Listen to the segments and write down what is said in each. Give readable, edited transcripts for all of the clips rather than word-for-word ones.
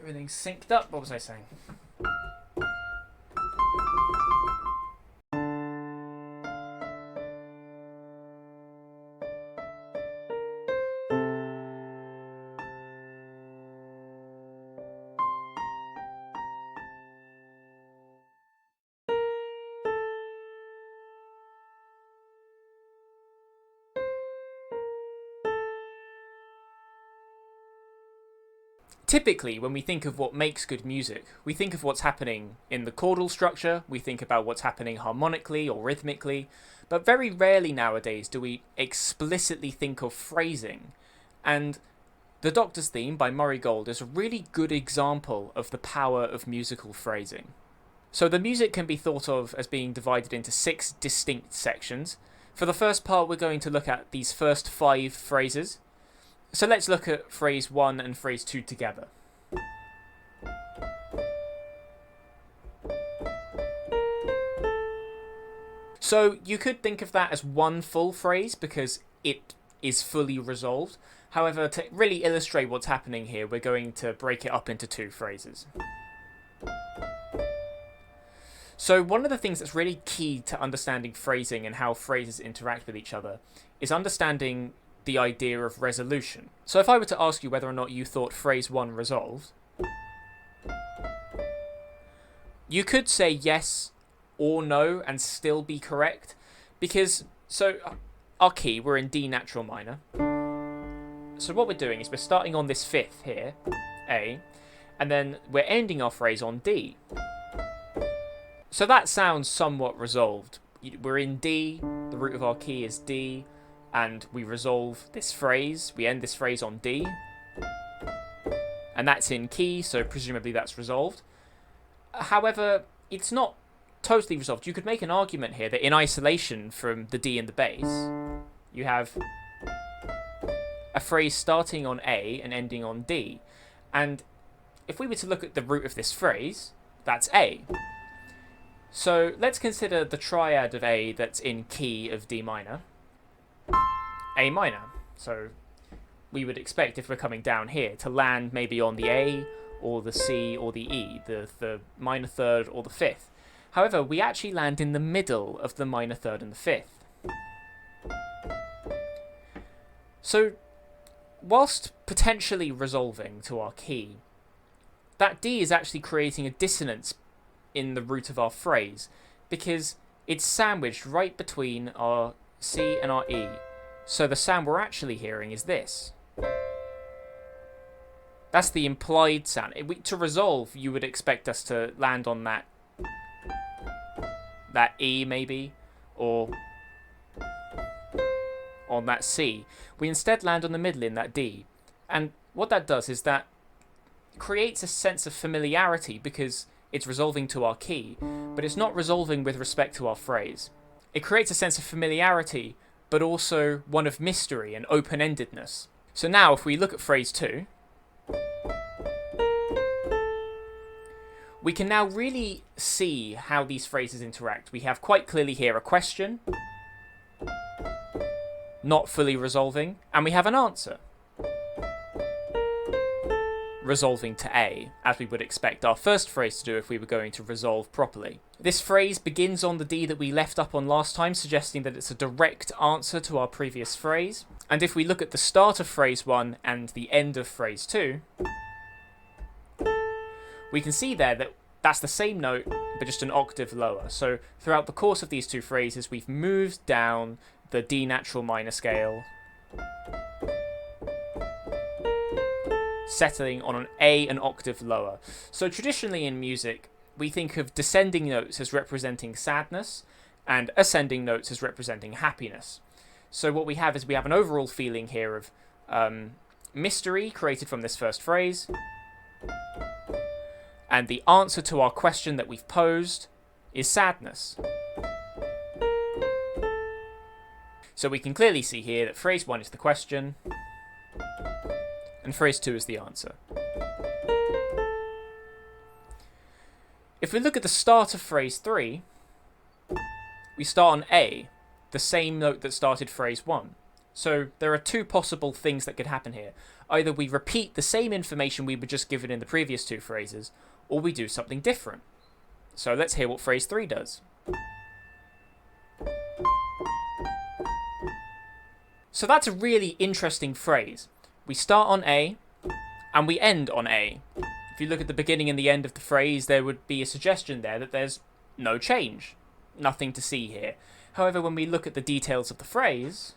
Everything's synced up. What was I saying? Typically, when we think of what makes good music, we think of what's happening in the chordal structure, we think about what's happening harmonically or rhythmically, but very rarely nowadays do we explicitly think of phrasing. And The Doctor's Theme by Murray Gold is a really good example of the power of musical phrasing. So the music can be thought of as being divided into 6 distinct sections. For the first part, we're going to look at these first 5 phrases. So let's look at phrase 1 and phrase 2 together. So you could think of that as one full phrase because it is fully resolved. However, to really illustrate what's happening here, we're going to break it up into 2 phrases. So one of the things that's really key to understanding phrasing and how phrases interact with each other is understanding the idea of resolution. So if I were to ask you whether or not you thought phrase 1 resolved, you could say yes or no and still be correct, because our key, we're in D natural minor. So what we're doing is we're starting on this 5th here, A, and then we're ending our phrase on D. So that sounds somewhat resolved. We're in D, the root of our key is D, and we resolve this phrase. We end this phrase on D. And that's in key, so presumably that's resolved. However, it's not totally resolved. You could make an argument here that in isolation from the D and the bass, you have a phrase starting on A and ending on D. And if we were to look at the root of this phrase, that's A. So let's consider the triad of A that's in key of D minor. A minor. So we would expect, if we're coming down here, to land maybe on the A or the C or the E, the minor third or the 5th. However, we actually land in the middle of the minor third and the 5th. So whilst potentially resolving to our key, that D is actually creating a dissonance in the root of our phrase, because it's sandwiched right between our C and our E. So the sound we're actually hearing is this. That's the implied sound. To resolve, you would expect us to land on that E maybe, or on that C. We instead land on the middle in that D. And what that does is that creates a sense of familiarity because it's resolving to our key, but it's not resolving with respect to our phrase. It creates a sense of familiarity, but also one of mystery and open-endedness. So now if we look at phrase 2, we can now really see how these phrases interact. We have quite clearly here a question, not fully resolving, and we have an answer, resolving to A, as we would expect our first phrase to do if we were going to resolve properly. This phrase begins on the D that we left up on last time, suggesting that it's a direct answer to our previous phrase. And if we look at the start of phrase 1 and the end of phrase 2, we can see there that that's the same note, but just an octave lower. So throughout the course of these 2 phrases, we've moved down the D natural minor scale, settling on an A an octave lower. So traditionally in music, we think of descending notes as representing sadness and ascending notes as representing happiness. So what we have is we have an overall feeling here of mystery created from this first phrase, and the answer to our question that we've posed is sadness. So we can clearly see here that phrase 1 is the question, and phrase 2 is the answer. If we look at the start of phrase 3, we start on A, the same note that started phrase 1. So there are two possible things that could happen here. Either we repeat the same information we were just given in the previous two phrases, or we do something different. So let's hear what phrase 3 does. So that's a really interesting phrase. We start on A, and we end on A. If you look at the beginning and the end of the phrase, there would be a suggestion there that there's no change. Nothing to see here. However, when we look at the details of the phrase,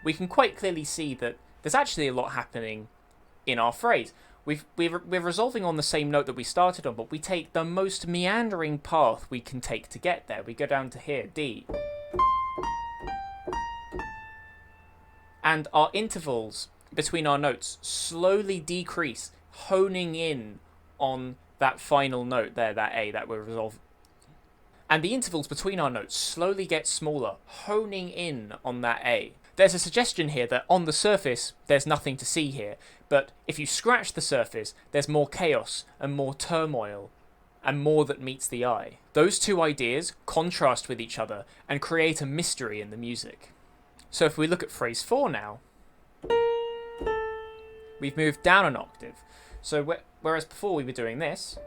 we can quite clearly see that there's actually a lot happening in our phrase. We're resolving on the same note that we started on, but we take the most meandering path we can take to get there. We go down to here, D. And our intervals between our notes slowly decrease, honing in on that final note there, that A that we're resolving. And the intervals between our notes slowly get smaller, honing in on that A. There's a suggestion here that on the surface, there's nothing to see here, but if you scratch the surface, there's more chaos and more turmoil, and more that meets the eye. Those two ideas contrast with each other and create a mystery in the music. So if we look at phrase 4 now, we've moved down an octave. So whereas before we were doing this,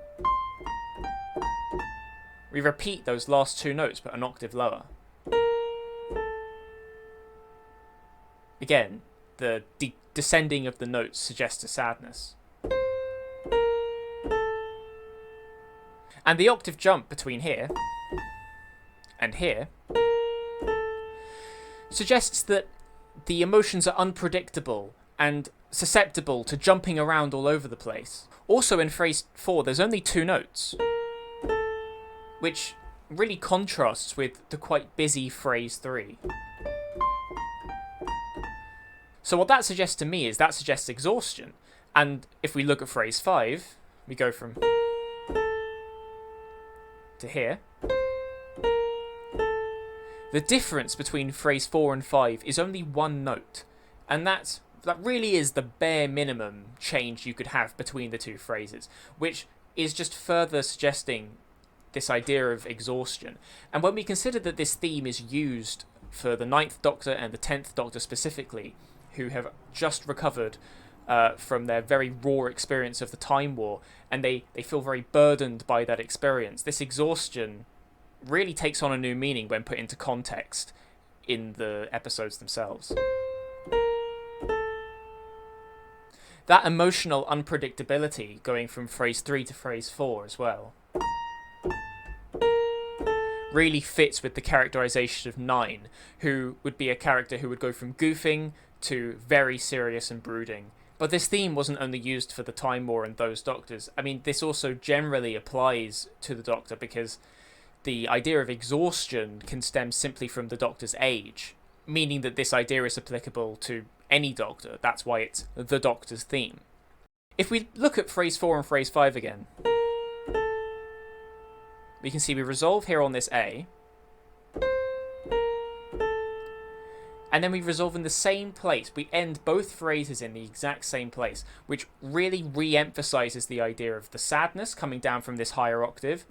we repeat those last two notes but an octave lower. Again, the descending of the notes suggests a sadness. And the octave jump between here and here suggests that the emotions are unpredictable and susceptible to jumping around all over the place. Also in phrase 4, there's only two notes, which really contrasts with the quite busy phrase 3. So what that suggests to me is that suggests exhaustion. And if we look at phrase 5, we go from to here. The difference between phrase 4 and 5 is only one note, and that really is the bare minimum change you could have between the two phrases, which is just further suggesting this idea of exhaustion. And when we consider that this theme is used for the 9th Doctor and the 10th Doctor specifically, who have just recovered from their very raw experience of the Time War, and they feel very burdened by that experience, this exhaustion really takes on a new meaning when put into context in the episodes themselves. That emotional unpredictability going from phrase 3 to phrase 4 as well really fits with the characterization of 9, who would be a character who would go from goofing to very serious and brooding. But this theme wasn't only used for the Time War and those Doctors. I mean, this also generally applies to the Doctor, because the idea of exhaustion can stem simply from the Doctor's age, meaning that this idea is applicable to any Doctor. That's why it's the Doctor's theme. If we look at phrase 4 and phrase 5 again, we can see we resolve here on this A, and then we resolve in the same place. We end both phrases in the exact same place, which really re-emphasizes the idea of the sadness coming down from this higher octave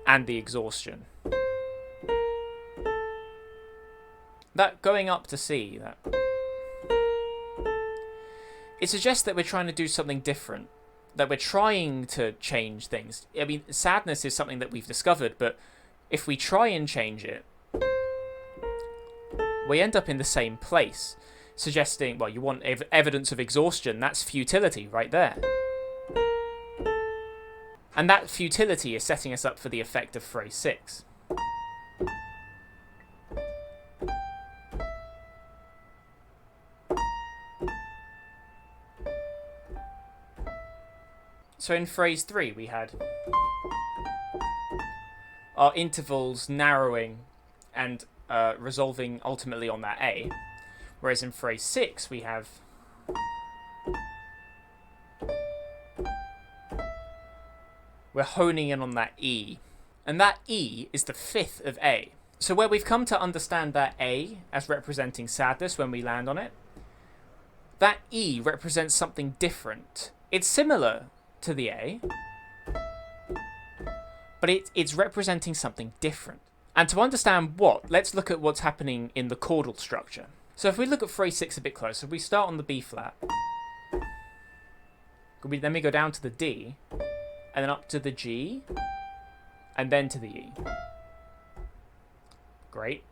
and the exhaustion. That going up to C, it suggests that we're trying to do something different, that we're trying to change things. I mean, sadness is something that we've discovered, but if we try and change it, we end up in the same place, suggesting, well, you want evidence of exhaustion, that's futility right there. And that futility is setting us up for the effect of phrase 6. So in phrase 3 we had our intervals narrowing and resolving ultimately on that A, whereas in phrase 6 we have we're honing in on that E, and that E is the 5th of A. So where we've come to understand that A as representing sadness when we land on it, that E represents something different. It's similar to the A, but it's representing something different. And to understand what, let's look at what's happening in the chordal structure. So if we look at phrase 6 a bit closer, we start on the B flat. Then we go down to the D, and then up to the G, and then to the E. Great.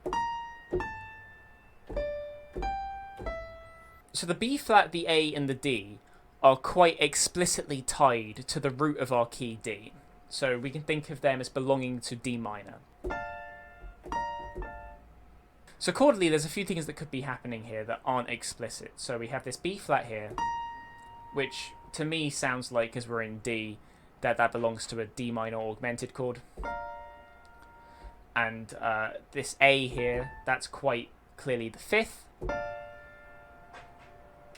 So the B flat, the A, and the D are quite explicitly tied to the root of our key D. So we can think of them as belonging to D minor. So chordally, there's a few things that could be happening here that aren't explicit. So we have this B flat here, which to me sounds like, as we're in D, that belongs to a D minor augmented chord. And this A here, that's quite clearly the fifth.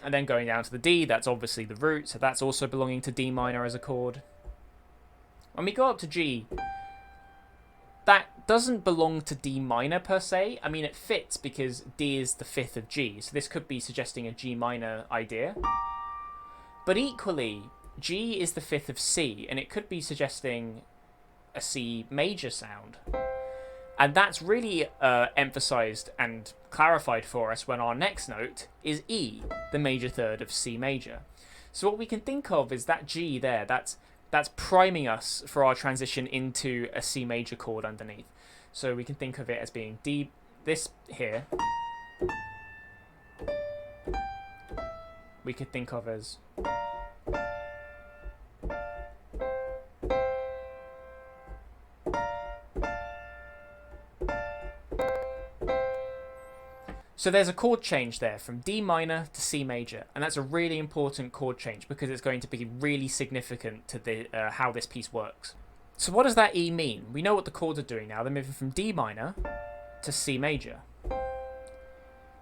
And then going down to the D, that's obviously the root, so that's also belonging to D minor as a chord. When we go up to G, that doesn't belong to D minor per se. I mean, it fits because D is the fifth of G, so this could be suggesting a G minor idea. But equally, G is the fifth of C, and it could be suggesting a C major sound. And that's really emphasized and clarified for us when our next note is E, the major third of C major. So what we can think of is that G there, that's priming us for our transition into a C major chord underneath. So we can think of it as being D, this here, we could think of as so there's a chord change there from D minor to C major, and that's a really important chord change because it's going to be really significant to the how this piece works. So what does that E mean? We know what the chords are doing now. They're moving from D minor to C major.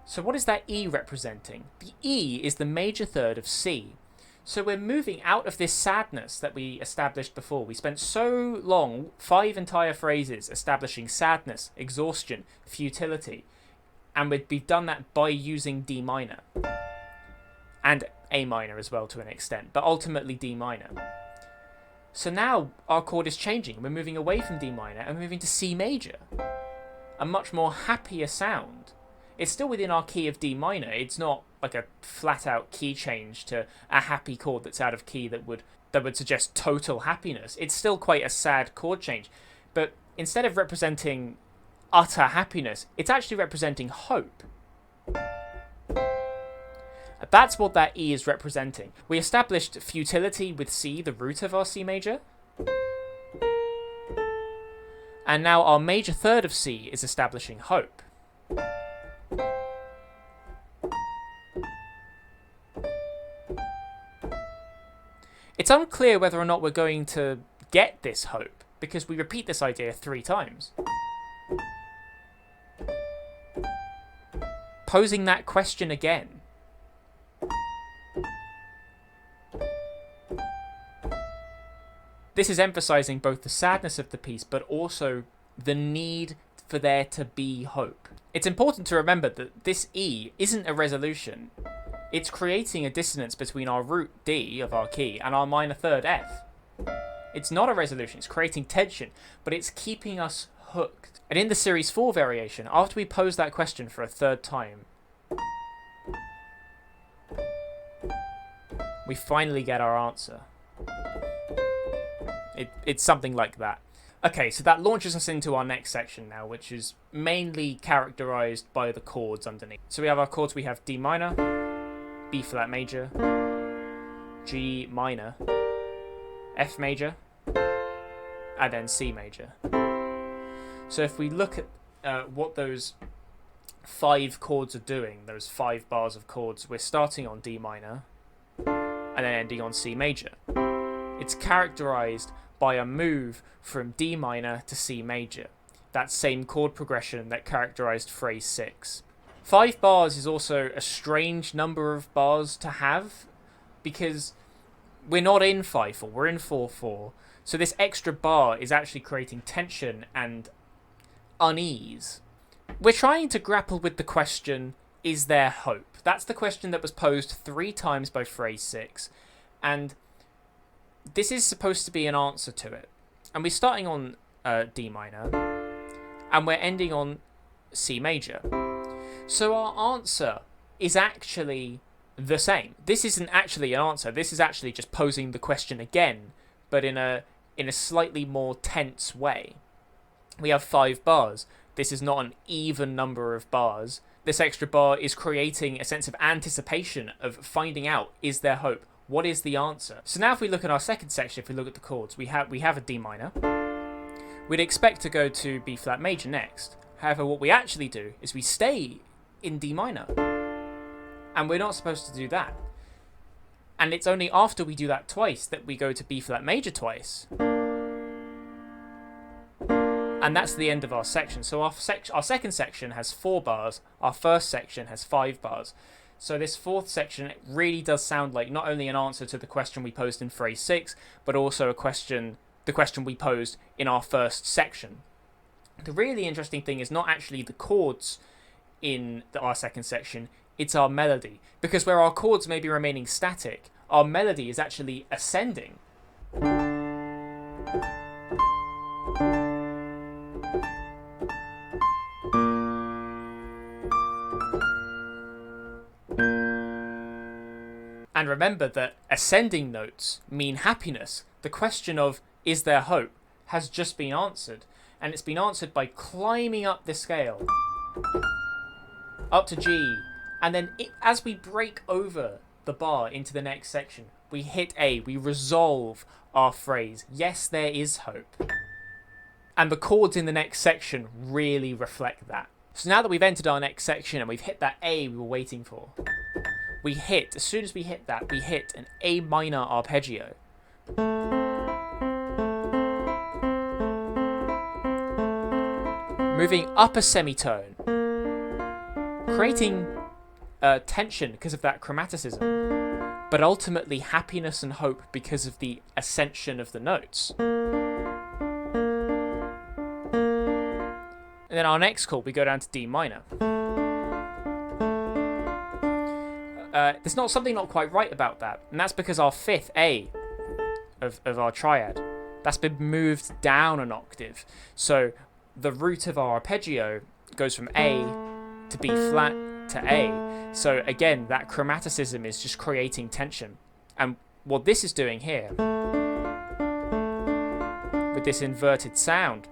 So what is that E representing? The E is the major third of C. So we're moving out of this sadness that we established before. We spent so long, 5 entire phrases, establishing sadness, exhaustion, futility. And we've done that by using D minor. And A minor as well to an extent, but ultimately D minor. So now our chord is changing. We're moving away from D minor and moving to C major. A much more happier sound. It's still within our key of D minor. It's not like a flat out key change to a happy chord that's out of key that would suggest total happiness. It's still quite a sad chord change. But instead of representing utter happiness, it's actually representing hope. That's what that E is representing. We established futility with C, the root of our C major. And now our major third of C is establishing hope. It's unclear whether or not we're going to get this hope, because we repeat this idea 3 times. Posing that question again. This is emphasizing both the sadness of the piece, but also the need for there to be hope. It's important to remember that this E isn't a resolution. It's creating a dissonance between our root D of our key and our minor third F. It's not a resolution, it's creating tension, but it's keeping us hooked. And in the Series 4 variation, after we pose that question for a 3rd time, we finally get our answer. It's something like that. Okay, so that launches us into our next section now, which is mainly characterized by the chords underneath. So we have our chords, we have D minor, B flat major, G minor, F major, and then C major. So if we look at what those 5 chords are doing, those 5 bars of chords, we're starting on D minor and then ending on C major. It's characterized by a move from D minor to C major, that same chord progression that characterized phrase 6. 5 bars is also a strange number of bars to have, because we're not in 5/4, we're in 4/4. So this extra bar is actually creating tension and unease. We're trying to grapple with the question, is there hope? That's the question that was posed 3 times by phrase 6, and this is supposed to be an answer to it. And we're starting on D minor, and we're ending on C major. So our answer is actually the same. This isn't actually an answer. This is actually just posing the question again, but in a slightly more tense way. We have 5 bars. This is not an even number of bars. This extra bar is creating a sense of anticipation of finding out, is there hope? What is the answer? So now if we look at our second section, if we look at the chords, we have a D minor. We'd expect to go to B flat major next. However, what we actually do is we stay in D minor. And we're not supposed to do that. And it's only after we do that twice that we go to B flat major twice. And that's the end of our section. So our second section has 4 bars. Our first section has 5 bars. So this fourth section really does sound like not only an answer to the question we posed in phrase 6, but also the question we posed in our first section. The really interesting thing is not actually the chords in our second section, it's our melody. Because where our chords may be remaining static, our melody is actually ascending. And remember that ascending notes mean happiness. The question of, is there hope, has just been answered. And it's been answered by climbing up the scale. Up to G. And then as we break over the bar into the next section, we hit A. We resolve our phrase, yes, there is hope. And the chords in the next section really reflect that. So now that we've entered our next section and we've hit that A we were waiting for, as soon as we hit that, we hit an A minor arpeggio. Moving up a semitone, creating tension because of that chromaticism, but ultimately happiness and hope because of the ascension of the notes. And then our next chord, we go down to D minor. There's something not quite right about that, and that's because our fifth A of our triad, that's been moved down an octave. So the root of our arpeggio goes from A to B flat to A. So again, that chromaticism is just creating tension. And what this is doing here, with this inverted sound,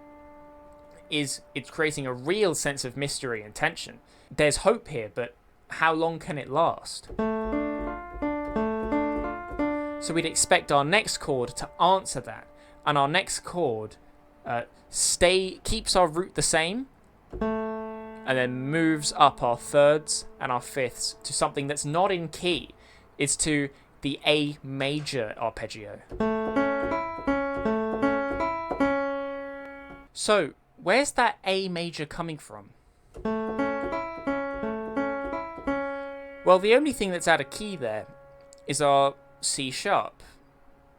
is it's creating a real sense of mystery and tension. There's hope here, but how long can it last? So we'd expect our next chord to answer that, and our next chord keeps our root the same, and then moves up our thirds and our fifths to something that's not in key. It's to the A major arpeggio. So where's that A major coming from? Well, the only thing that's out of key there is our C sharp,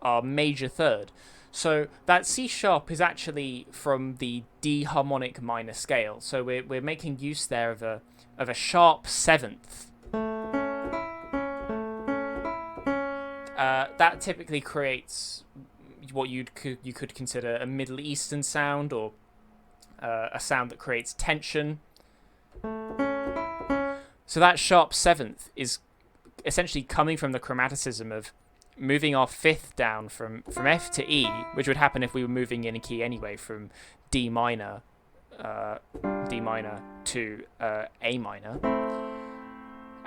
our major third. So that C sharp is actually from the D harmonic minor scale. So we're making use there of a sharp seventh. That typically creates what you could consider a Middle Eastern sound, or a sound that creates tension. So that sharp seventh is essentially coming from the chromaticism of moving our fifth down from F to E, which would happen if we were moving in a key anyway, from D minor to A minor.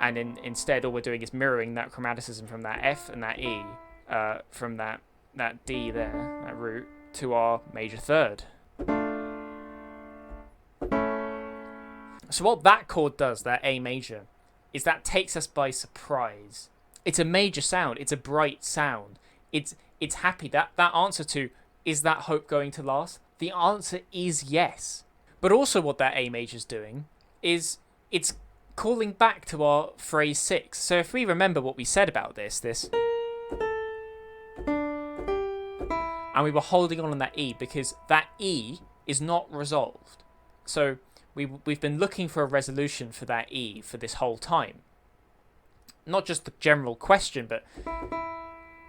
And instead, all we're doing is mirroring that chromaticism from that F and that E, from that D there, that root, to our major third. So what that chord does, that A major, is that takes us by surprise. It's a major sound. It's a bright sound. It's happy. That answer to, is that hope going to last? The answer is yes. But also what that A major is doing is it's calling back to our phrase 6. So if we remember what we said about this, and we were holding on that E because that E is not resolved. So we've been looking for a resolution for that E for this whole time. Not just the general question, but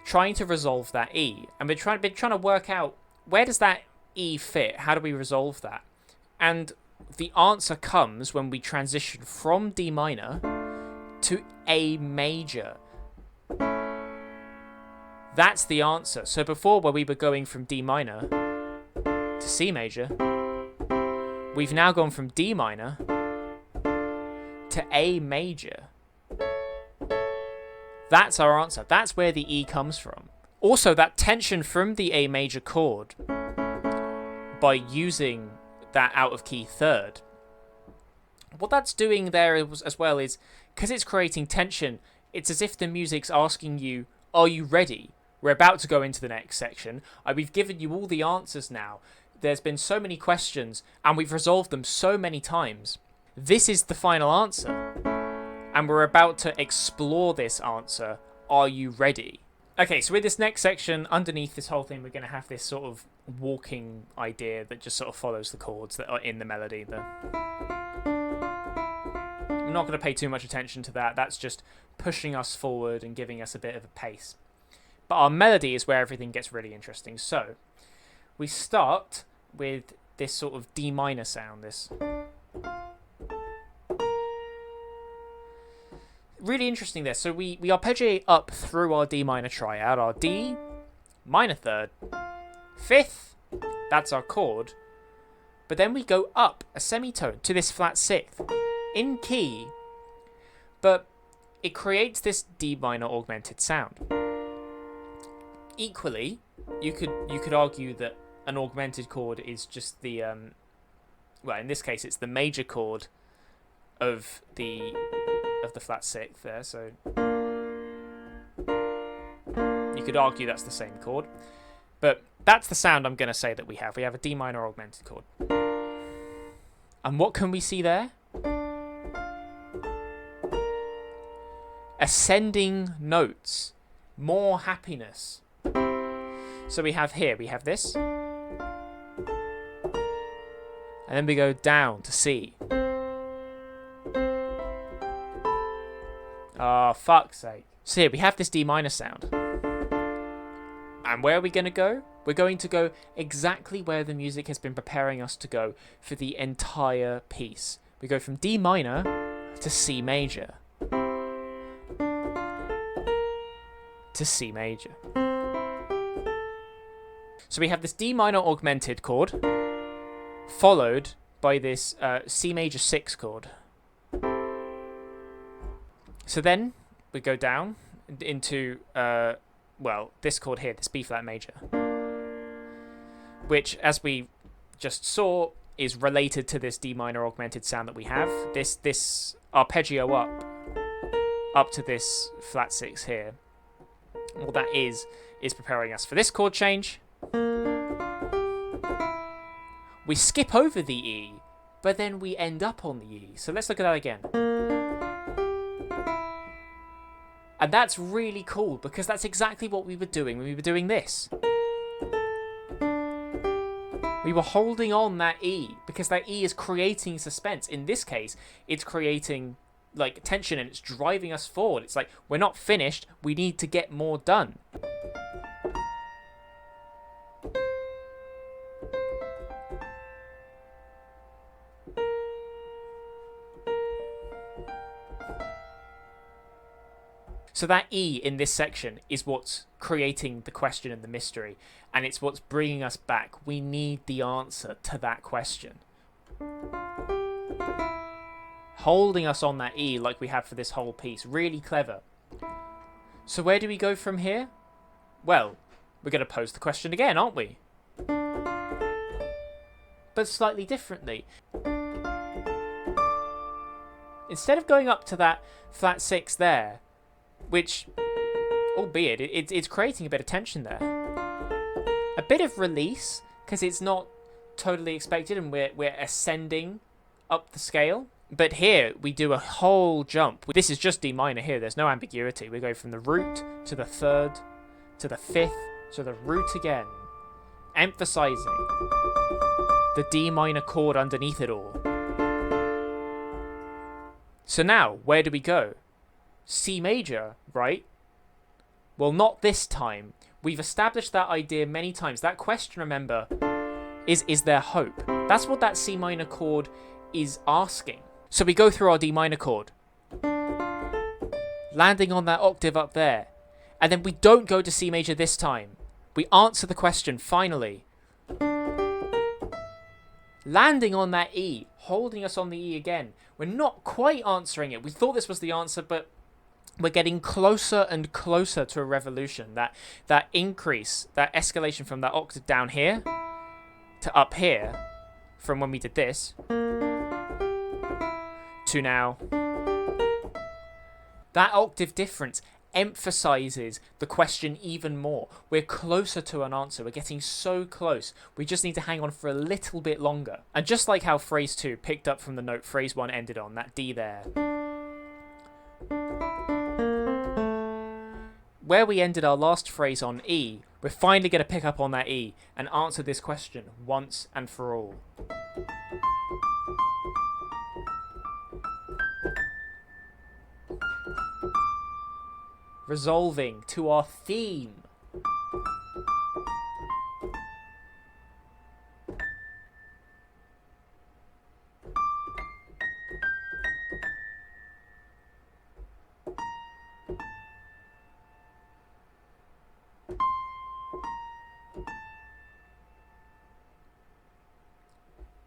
trying to resolve that E. And we've been trying to work out, where does that E fit? How do we resolve that? And the answer comes when we transition from D minor to A major. That's the answer. So before, where we were going from D minor to C major, we've now gone from D minor to A major. That's our answer. That's where the E comes from. Also, that tension from the A major chord, by using that out of key third, what that's doing there as well is, because it's creating tension, it's as if the music's asking you, are you ready? We're about to go into the next section. We've given you all the answers now. There's been so many questions, and we've resolved them so many times. This is the final answer, and we're about to explore this answer. Are you ready? Okay, so with this next section, underneath this whole thing, we're going to have this sort of walking idea that just sort of follows the chords that are in the melody. I'm not going to pay too much attention to that. That's just pushing us forward and giving us a bit of a pace. But our melody is where everything gets really interesting. So we start with this sort of D minor sound. This really interesting there. So we arpeggiate up through our D minor triad, our D, minor third, fifth, that's our chord. But then we go up a semitone to this flat sixth in key, but it creates this D minor augmented sound. Equally, you could argue that an augmented chord is just the well, in this case it's the major chord of the flat sixth there, so you could argue that's the same chord, but that's the sound I'm going to say that we have. We have a D minor augmented chord. And what can we see there? Ascending notes, more happiness. So we have this, and then we go down to C. Oh, fuck's sake. So here we have this D minor sound. And where are we going to go? We're going to go exactly where the music has been preparing us to go for the entire piece. We go from D minor to C major. To C major. So we have this D minor augmented chord, followed by this C major 6 chord. So then we go down into, well, this chord here, this B flat major, which, as we just saw, is related to this D minor augmented sound that we have. This arpeggio up to this flat 6 here. All that is preparing us for this chord change. We skip over the E, but then we end up on the E. So let's look at that again. And that's really cool, because that's exactly what we were doing when we were doing this. We were holding on that E, because that E is creating suspense. In this case, it's creating like tension, and it's driving us forward. It's like, we're not finished, we need to get more done. So that E in this section is what's creating the question and the mystery, and it's what's bringing us back. We need the answer to that question. Holding us on that E like we have for this whole piece. Really clever. So where do we go from here? Well, we're going to pose the question again, aren't we? But slightly differently. Instead of going up to that flat 6 there, which, albeit, it's creating a bit of tension there. A bit of release, because it's not totally expected, and we're ascending up the scale. But here, we do a whole jump. This is just D minor here, there's no ambiguity. We go from the root to the third, to the fifth, to the root again. Emphasizing the D minor chord underneath it all. So now, where do we go? C major, right? Well, not this time. We've established that idea many times. That question, remember, Is there hope? That's what that C minor chord is asking. So we go through our D minor chord, landing on that octave up there, and then we don't go to C major this time. We answer the question finally, landing on that E, holding us on the E again. We're not quite answering it. We thought this was the answer, but we're getting closer and closer to a revolution. That increase, that escalation from that octave down here to up here, from when we did this, to now. That octave difference emphasizes the question even more. We're closer to an answer. We're getting so close. We just need to hang on for a little bit longer. And just like how phrase 2 picked up from the note phrase 1 ended on, that D there, where we ended our last phrase on E, we're finally going to pick up on that E and answer this question once and for all. Resolving to our theme.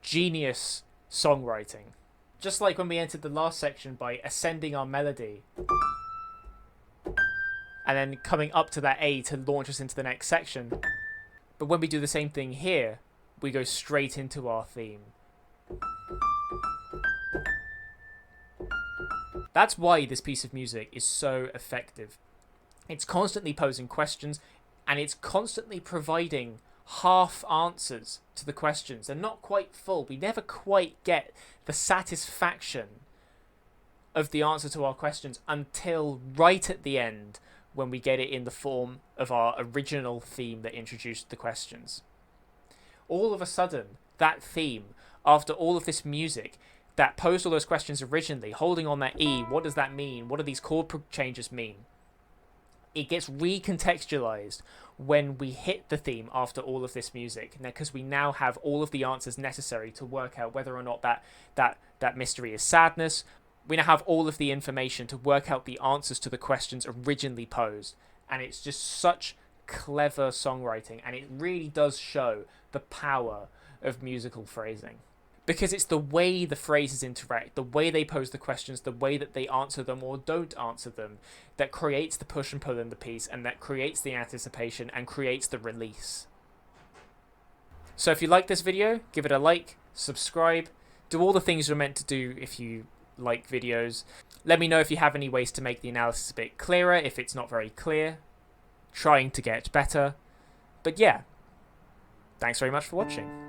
Genius songwriting. Just like when we entered the last section by ascending our melody and then coming up to that A to launch us into the next section. But when we do the same thing here, we go straight into our theme. That's why this piece of music is so effective. It's constantly posing questions, and it's constantly providing half answers to the questions. They're not quite full. We never quite get the satisfaction of the answer to our questions until right at the end, when we get it in the form of our original theme that introduced the questions. All of a sudden, that theme, after all of this music that posed all those questions originally, holding on that E, what does that mean? What do these chord changes mean? It gets recontextualized when we hit the theme after all of this music, because we now have all of the answers necessary to work out whether or not that mystery is sadness. We now have all of the information to work out the answers to the questions originally posed. And it's just such clever songwriting, and it really does show the power of musical phrasing. Because it's the way the phrases interact, the way they pose the questions, the way that they answer them or don't answer them, that creates the push and pull in the piece, and that creates the anticipation and creates the release. So if you like this video, give it a like, subscribe, do all the things you're meant to do if you like videos. Let me know if you have any ways to make the analysis a bit clearer, if it's not very clear. Trying to get better. But yeah, thanks very much for watching.